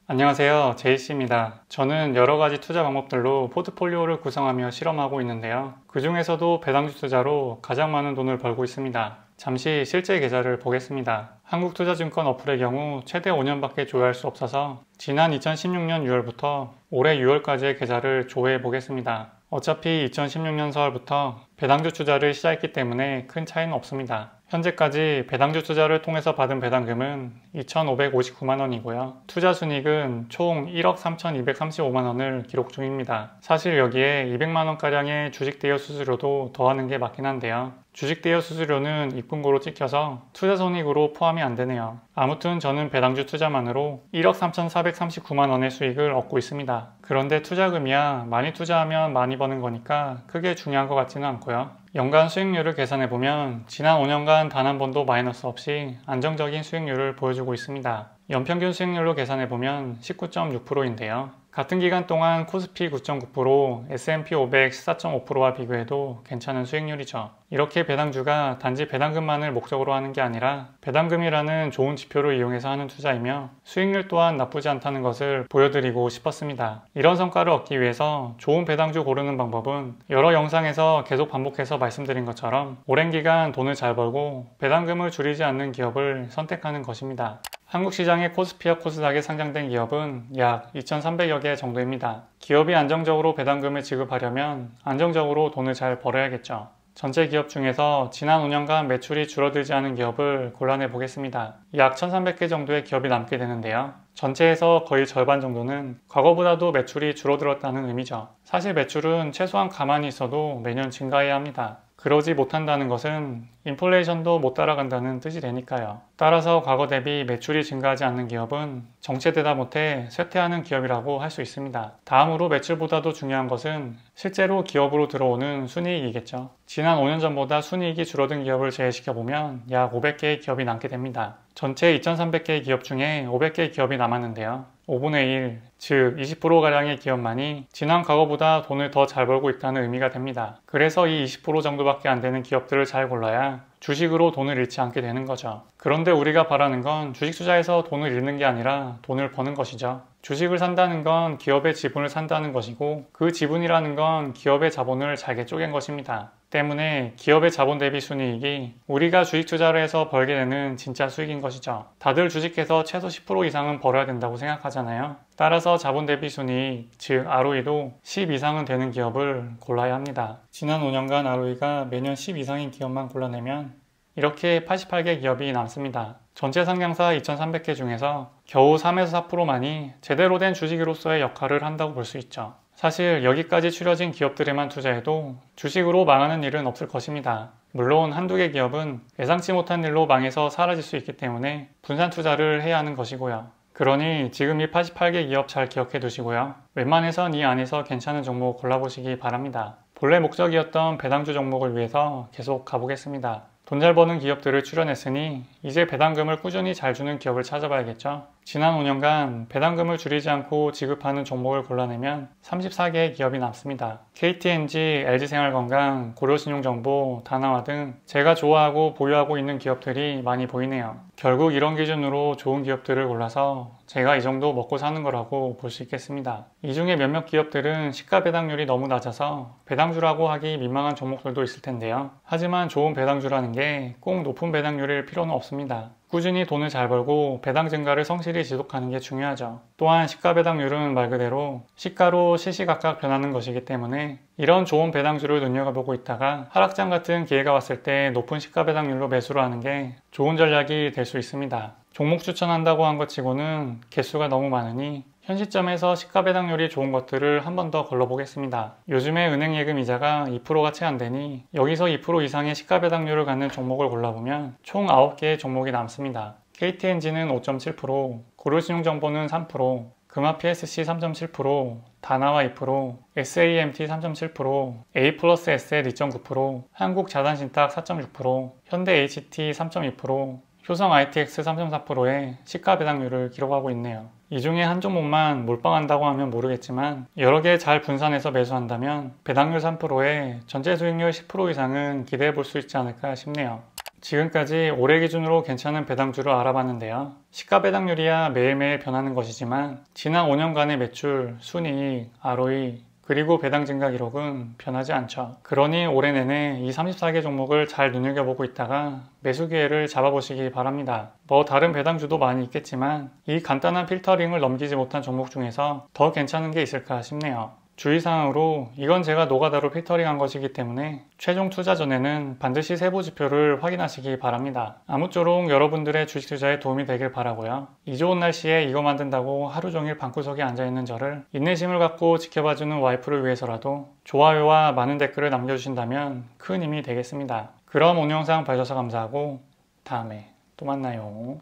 안녕하세요. 제이씨입니다. 저는 여러 가지 투자 방법들로 포트폴리오를 구성하며 실험하고 있는데요. 그 중에서도 배당주 투자로 가장 많은 돈을 벌고 있습니다. 잠시 실제 계좌를 보겠습니다. 한국투자증권 어플의 경우 최대 5년밖에 조회할 수 없어서 지난 2016년 6월부터 올해 6월까지의 계좌를 조회해 보겠습니다. 어차피 2016년 4월부터 배당주 투자를 시작했기 때문에 큰 차이는 없습니다. 현재까지 배당주 투자를 통해서 받은 배당금은 2,559만 원이고요. 투자 순이익은 총 1억 3,235만 원을 기록 중입니다. 사실 여기에 200만 원가량의 주식 대여 수수료도 더하는 게 맞긴 한데요. 주식 대여 수수료는 입금고로 찍혀서 투자 손익으로 포함이 안 되네요. 아무튼 저는 배당주 투자만으로 1억 3,439만 원의 수익을 얻고 있습니다. 그런데 투자금이야 많이 투자하면 많이 버는 거니까 크게 중요한 것 같지는 않고요. 연간 수익률을 계산해보면 지난 5년간 단 한 번도 마이너스 없이 안정적인 수익률을 보여주고 있습니다. 연평균 수익률로 계산해보면 19.6%인데요. 같은 기간 동안 코스피 9.9%, S&P 500 14.5%와 비교해도 괜찮은 수익률이죠. 이렇게 배당주가 단지 배당금만을 목적으로 하는 게 아니라 배당금이라는 좋은 지표를 이용해서 하는 투자이며 수익률 또한 나쁘지 않다는 것을 보여드리고 싶었습니다. 이런 성과를 얻기 위해서 좋은 배당주 고르는 방법은 여러 영상에서 계속 반복해서 말씀드린 것처럼 오랜 기간 돈을 잘 벌고 배당금을 줄이지 않는 기업을 선택하는 것입니다. 한국 시장의 코스피와 코스닥에 상장된 기업은 약 2,300여 개 정도입니다. 기업이 안정적으로 배당금을 지급하려면 안정적으로 돈을 잘 벌어야겠죠. 전체 기업 중에서 지난 5년간 매출이 줄어들지 않은 기업을 골라내 보겠습니다. 약 1,300개 정도의 기업이 남게 되는데요. 전체에서 거의 절반 정도는 과거보다도 매출이 줄어들었다는 의미죠. 사실 매출은 최소한 가만히 있어도 매년 증가해야 합니다. 그러지 못한다는 것은 인플레이션도 못 따라간다는 뜻이 되니까요. 따라서 과거 대비 매출이 증가하지 않는 기업은 정체되다 못해 쇠퇴하는 기업이라고 할 수 있습니다. 다음으로 매출보다도 중요한 것은 실제로 기업으로 들어오는 순이익이겠죠. 지난 5년 전보다 순이익이 줄어든 기업을 제외시켜보면 약 500개의 기업이 남게 됩니다. 전체 2,300개의 기업 중에 500개의 기업이 남았는데요. 5분의 1, 즉 20%가량의 기업만이 지난 과거보다 돈을 더 잘 벌고 있다는 의미가 됩니다. 그래서 이 20% 정도밖에 안 되는 기업들을 잘 골라야 주식으로 돈을 잃지 않게 되는 거죠. 그런데 우리가 바라는 건 주식 투자에서 돈을 잃는 게 아니라 돈을 버는 것이죠. 주식을 산다는 건 기업의 지분을 산다는 것이고 그 지분이라는 건 기업의 자본을 잘게 쪼갠 것입니다. 때문에 기업의 자본 대비 순이익이 우리가 주식 투자를 해서 벌게 되는 진짜 수익인 것이죠. 다들 주식해서 최소 10% 이상은 벌어야 된다고 생각하잖아요. 따라서 자본 대비 순이익, 즉 ROE도 10 이상은 되는 기업을 골라야 합니다. 지난 5년간 ROE가 매년 10 이상인 기업만 골라내면 이렇게 88개 기업이 남습니다. 전체 상장사 2,300개 중에서 겨우 3에서 4%만이 제대로 된 주식으로서의 역할을 한다고 볼 수 있죠. 사실 여기까지 추려진 기업들에만 투자해도 주식으로 망하는 일은 없을 것입니다. 물론 한두 개 기업은 예상치 못한 일로 망해서 사라질 수 있기 때문에 분산 투자를 해야 하는 것이고요. 그러니 지금 이 88개 기업 잘 기억해 두시고요. 웬만해선 이 안에서 괜찮은 종목 골라보시기 바랍니다. 본래 목적이었던 배당주 종목을 위해서 계속 가보겠습니다. 돈 잘 버는 기업들을 추려냈으니 이제 배당금을 꾸준히 잘 주는 기업을 찾아봐야겠죠. 지난 5년간 배당금을 줄이지 않고 지급하는 종목을 골라내면 34개의 기업이 남습니다. KTNG, LG생활건강, 고려신용정보, 다나와 등 제가 좋아하고 보유하고 있는 기업들이 많이 보이네요. 결국 이런 기준으로 좋은 기업들을 골라서 제가 이 정도 먹고 사는 거라고 볼 수 있겠습니다. 이 중에 몇몇 기업들은 시가 배당률이 너무 낮아서 배당주라고 하기 민망한 종목들도 있을 텐데요. 하지만 좋은 배당주라는 게 꼭 높은 배당률일 필요는 없습니다. 꾸준히 돈을 잘 벌고 배당 증가를 성실히 지속하는 게 중요하죠. 또한 시가 배당률은 말 그대로 시가로 시시각각 변하는 것이기 때문에 이런 좋은 배당주를 눈여겨보고 있다가 하락장 같은 기회가 왔을 때 높은 시가 배당률로 매수를 하는 게 좋은 전략이 될 수 있습니다. 종목 추천한다고 한 것 치고는 개수가 너무 많으니 현 시점에서 시가 배당률이 좋은 것들을 한 번 더 걸러보겠습니다. 요즘에 은행 예금 이자가 2%가 채 안 되니 여기서 2% 이상의 시가 배당률을 갖는 종목을 골라보면 총 9개의 종목이 남습니다. KTNG는 5.7%, 고려신용정보는 3%, 금화 PSC 3.7%, 다나와 2%, SAMT 3.7%, A+SL 2.9%, 한국자산신탁 4.6%, 현대HT 3.2%, 효성 ITX 3.4%의 시가 배당률을 기록하고 있네요. 이 중에 한 종목만 몰빵한다고 하면 모르겠지만 여러 개 잘 분산해서 매수한다면 배당률 3%에 전체 수익률 10% 이상은 기대해 볼 수 있지 않을까 싶네요. 지금까지 올해 기준으로 괜찮은 배당주를 알아봤는데요. 시가 배당률이야 매일매일 변하는 것이지만 지난 5년간의 매출, 순이익, ROE, 그리고 배당 증가 기록은 변하지 않죠. 그러니 올해 내내 이 34개 종목을 잘 눈여겨보고 있다가 매수 기회를 잡아보시기 바랍니다. 뭐 다른 배당주도 많이 있겠지만 이 간단한 필터링을 넘기지 못한 종목 중에서 더 괜찮은 게 있을까 싶네요. 주의사항으로 이건 제가 노가다로 필터링한 것이기 때문에 최종 투자 전에는 반드시 세부 지표를 확인하시기 바랍니다. 아무쪼록 여러분들의 주식 투자에 도움이 되길 바라고요. 이 좋은 날씨에 이거 만든다고 하루 종일 방구석에 앉아있는 저를 인내심을 갖고 지켜봐주는 와이프를 위해서라도 좋아요와 많은 댓글을 남겨주신다면 큰 힘이 되겠습니다. 그럼 오늘 영상 봐주셔서 감사하고 다음에 또 만나요.